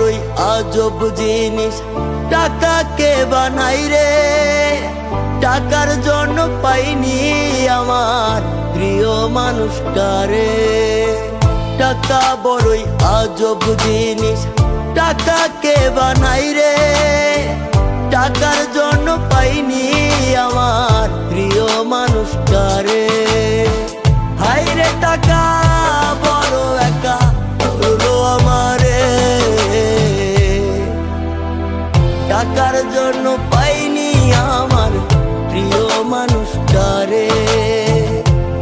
বড়ই আজব জিনিস, টাকাকে বানাই রে। টাকার জন্য পাইনি আমার প্রিয় মানুষটারে। টাকা বড়ই আজব জিনিস, টাকাকে বানাই রে। টাকার জন্য পাইনি আমার প্রিয় মানুষটারে। হায়রে টাকা বড় একা করলো আমারে। টাকার জন্য পাইনি আমার প্রিয় মানুষটারে।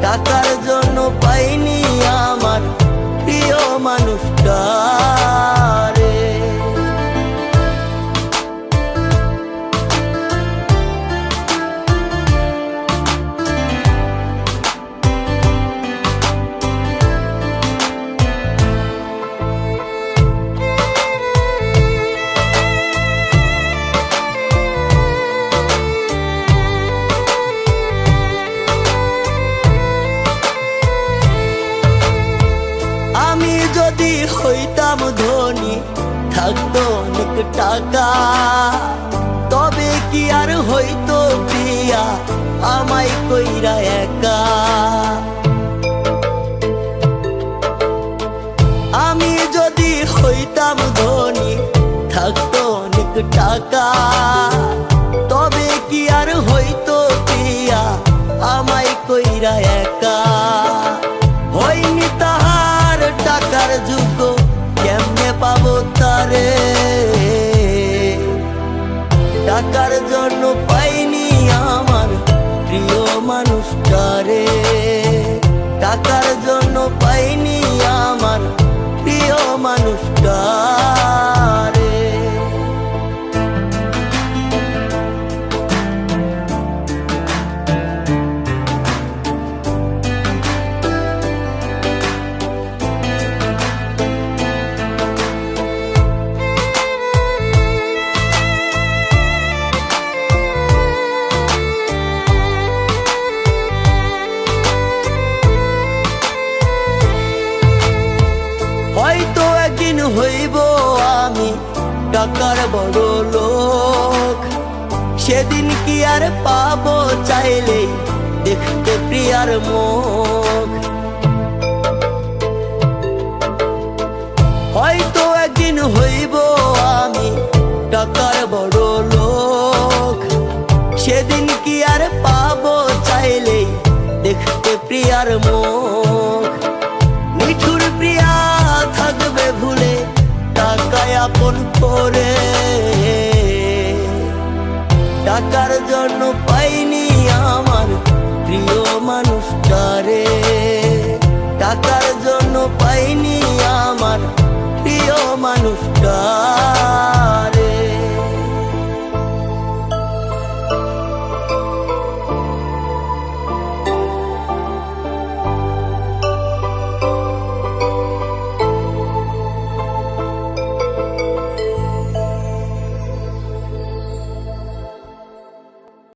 টাকার জন্য পাইনি আমার প্রিয় মানুষটারে। আমি যদি হইতাম ধনী, থাকতো অনেক টাকা, তবে কি আর হইতো বিয়া আমায় কইরা একা। আমি যদি হইতাম ধনী, থাকতো অনেক টাকা, তবে কি আর হইতো বিয়া আমায় কইরা একা। হইনি তাহার টাকার যোগ্য, কেমনে পাবো তারে। টাকার জন্য পাইনি আমার প্রিয় মানুষটারে। টাকার জন্য পাইনি আমার প্রিয় মানুষটারে। হয়তো একদিন হইব আমি টাকার বড় লোক, সেদিন কি আর পাবো চাইলেই দেখতে প্রিয়ার মুখ। হয়তো একদিন হইব আমি টাকার বড় লোক, সেদিন কি আর পাবো চাইলেই দেখতে প্রিয়ার মুখ। নিঠুর প্রিয়া থাকবে ভুলে টাকায় আপন করে। টাকার জন্য পাইনি আমার প্রিয় মানুষটারে। টাকার জন্য পাইনি আমার প্রিয় মানুষটারে।